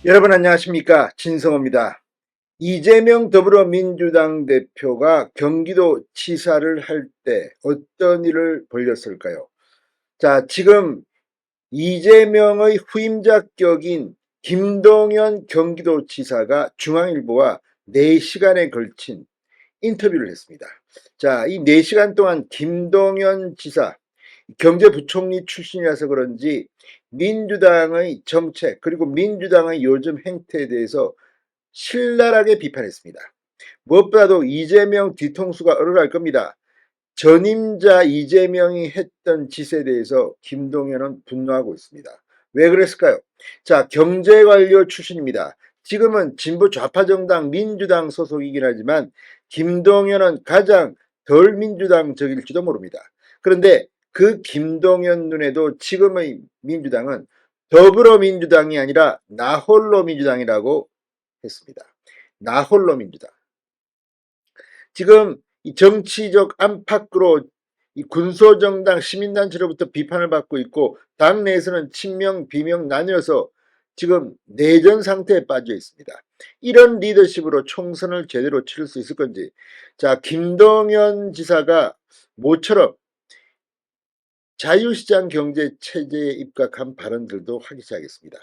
여러분 안녕하십니까, 진성호입니다. 이재명 더불어민주당 대표가 경기도 지사를 할 때 어떤 일을 벌였을까요? 자, 지금 이재명의 후임자격인 김동연 경기도지사가 중앙일보와 4시간에 걸친 인터뷰를 했습니다. 자, 이 4시간 동안 김동연 지사, 경제부총리 출신이라서 그런지 민주당의 정책 그리고 민주당의 요즘 행태에 대해서 신랄하게 비판했습니다. 무엇보다도 이재명 뒤통수가 얼어갈 겁니다. 전임자 이재명이 했던 짓에 대해서 김동연은 분노하고 있습니다. 왜 그랬을까요? 자, 경제관료 출신입니다. 지금은 진보 좌파 정당 민주당 소속이긴 하지만 김동연은 가장 덜 민주당적일지도 모릅니다. 그런데 그 김동연 눈에도 지금의 민주당은 더불어민주당이 아니라 나홀로 민주당이라고 했습니다. 나홀로 민주당. 지금 이 정치적 안팎으로 이 군소정당 시민단체로부터 비판을 받고 있고 당내에서는 친명 비명 나뉘어서 지금 내전 상태에 빠져 있습니다. 이런 리더십으로 총선을 제대로 치를 수 있을 건지. 자, 김동연 지사가 모처럼 자유시장 경제 체제에 입각한 발언들도 하기 시작했습니다.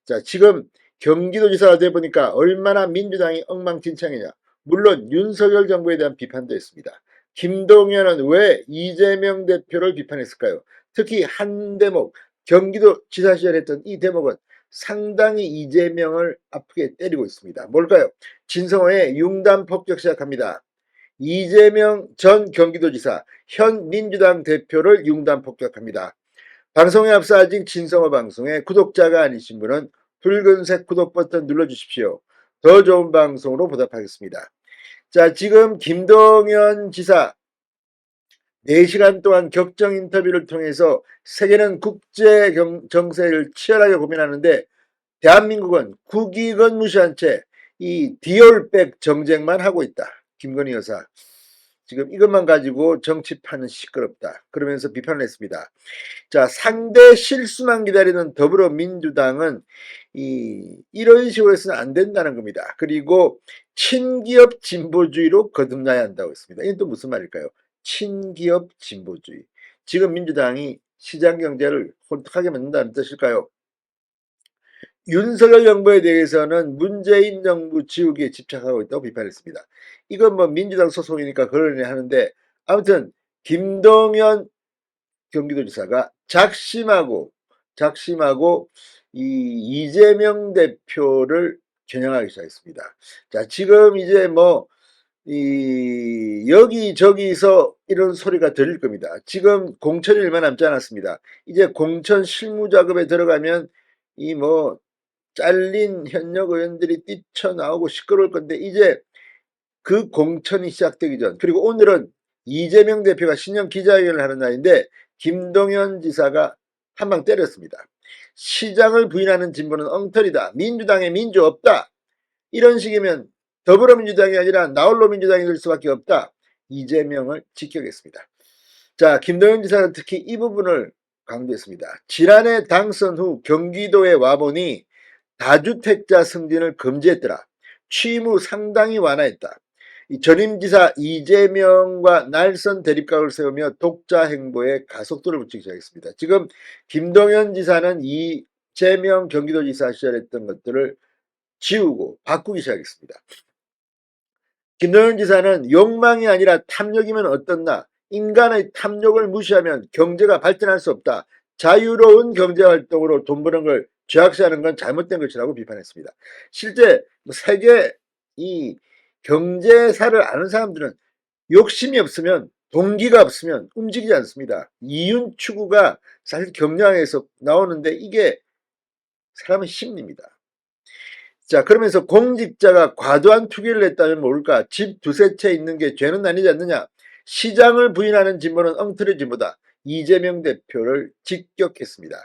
자, 지금 경기도지사가 돼 보니까 얼마나 민주당이 엉망진창이냐. 물론 윤석열 정부에 대한 비판도 했습니다. 김동연은 왜 이재명 대표를 비판했을까요? 특히 한 대목, 경기도지사 시절 했던 이 대목은 상당히 이재명을 아프게 때리고 있습니다. 뭘까요? 진성호의 융단 폭격 시작합니다. 이재명 전 경기도지사, 현 민주당 대표를 융단 폭격합니다. 방송에 앞서 아직 진성호 방송에 구독자가 아니신 분은 붉은색 구독 버튼 눌러주십시오. 더 좋은 방송으로 보답하겠습니다. 자, 지금 김동연 지사 4시간 동안 격정 인터뷰를 통해서 세계는 국제 정세를 치열하게 고민하는데 대한민국은 국익은 무시한 채 이 디올백 정쟁만 하고 있다. 김건희 여사. 지금 이것만 가지고 정치판은 시끄럽다. 그러면서 비판을 했습니다. 자, 상대 실수만 기다리는 더불어민주당은 이런 식으로 해서는 안 된다는 겁니다. 그리고 친기업 진보주의로 거듭나야 한다고 했습니다. 이건 또 무슨 말일까요? 친기업 진보주의. 지금 민주당이 시장경제를 혼탁하게 만든다는 뜻일까요? 윤석열 정부에 대해서는 문재인 정부 지우기에 집착하고 있다고 비판했습니다. 이건 뭐 민주당 소속이니까 그러네 하는데 아무튼 김동연 경기도지사가 작심하고 이재명 대표를 겨냥하기 시작했습니다. 자, 지금 이제 뭐 여기저기서 이런 소리가 들릴 겁니다. 지금 공천이 얼마 남지 않았습니다. 이제 공천 실무 작업에 들어가면 잘린 현역 의원들이 뛰쳐나오고 시끄러울 건데 이제 그 공천이 시작되기 전, 그리고 오늘은 이재명 대표가 신년 기자회견을 하는 날인데 김동연 지사가 한 방 때렸습니다. 시장을 부인하는 진보는 엉터리다. 민주당에 민주 없다. 이런 식이면 더불어민주당이 아니라 나홀로 민주당이 될 수밖에 없다. 이재명을 직격했습니다. 자, 김동연 지사는 특히 이 부분을 강조했습니다. 지난해 당선 후 경기도에 와보니 다주택자 승진을 금지했더라. 취임 후 상당히 완화했다. 이 전임지사 이재명과 날선 대립각을 세우며 독자 행보에 가속도를 붙이기 시작했습니다. 지금 김동연 지사는 이재명 경기도지사 시절 했던 것들을 지우고 바꾸기 시작했습니다. 김동연 지사는 욕망이 아니라 탐욕이면 어떻나, 인간의 탐욕을 무시하면 경제가 발전할 수 없다. 자유로운 경제활동으로 돈 버는 걸 죄악시하는 건 잘못된 것이라고 비판했습니다. 실제 세계 이 경제사를 아는 사람들은 욕심이 없으면, 동기가 없으면 움직이지 않습니다. 이윤 추구가 사실 경량에서 나오는데 이게 사람의 심리입니다. 자, 그러면서 공직자가 과도한 투기를 했다면 모를까? 집 두세 채 있는 게 죄는 아니지 않느냐? 시장을 부인하는 진보는 엉터리 진보다. 이재명 대표를 직격했습니다.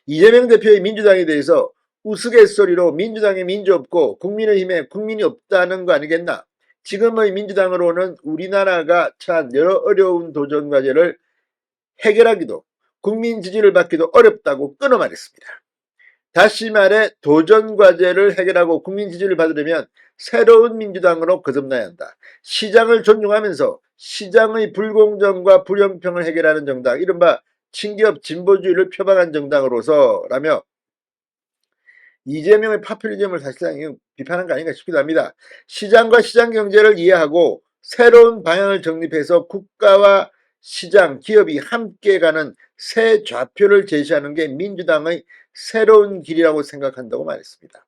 이재명 대표의 민주당에 대해서 우스갯소리로 민주당에 민주 없고 국민의힘에 국민이 없다는 거 아니겠나? 지금의 민주당으로는 우리나라가 처한 여러 어려운 도전 과제를 해결하기도, 국민 지지를 받기도 어렵다고 끊어 말했습니다. 다시 말해 도전과제를 해결하고 국민 지지를 받으려면 새로운 민주당으로 거듭나야 한다. 시장을 존중하면서 시장의 불공정과 불형평을 해결하는 정당, 이른바 친기업 진보주의를 표방한 정당으로서라며 이재명의 파퓰리즘을 사실상 비판한 거 아닌가 싶기도 합니다. 시장과 시장경제를 이해하고 새로운 방향을 정립해서 국가와 시장, 기업이 함께 가는 새 좌표를 제시하는 게 민주당의 새로운 길이라고 생각한다고 말했습니다.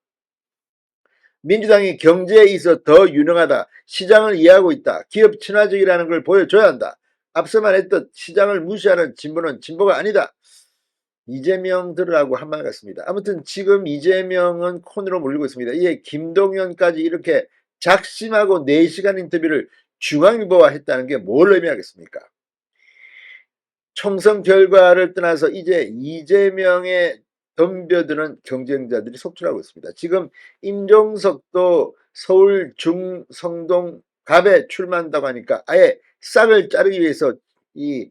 민주당이 경제에 있어 더 유능하다, 시장을 이해하고 있다, 기업 친화적이라는 걸 보여줘야 한다. 앞서 말했듯 시장을 무시하는 진보는 진보가 아니다. 이재명 들으라고 한 말 같습니다. 아무튼 지금 이재명은 콘으로 몰리고 있습니다. 이에 김동연까지 이렇게 작심하고 4시간 인터뷰를 중앙일보와 했다는 게 뭘 의미하겠습니까? 총선 결과를 떠나서 이제 이재명의 덤벼드는 경쟁자들이 속출하고 있습니다. 지금 임종석도 서울 중성동 갑에 출마한다고 하니까 아예 싹을 자르기 위해서 이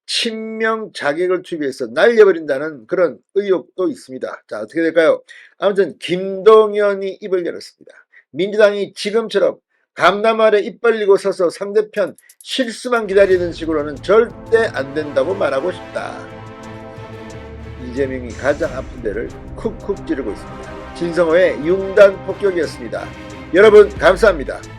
친명 자객을 투입해서 날려버린다는 그런 의혹도 있습니다. 자, 어떻게 될까요? 아무튼 김동연이 입을 열었습니다. 민주당이 지금처럼 감남 아래 입 벌리고 서서 상대편 실수만 기다리는 식으로는 절대 안 된다고 말하고 싶다. 이재명이 가장 아픈 데를 쿡쿡 찌르고 있습니다. 진성호의 융단 폭격이었습니다. 여러분 감사합니다.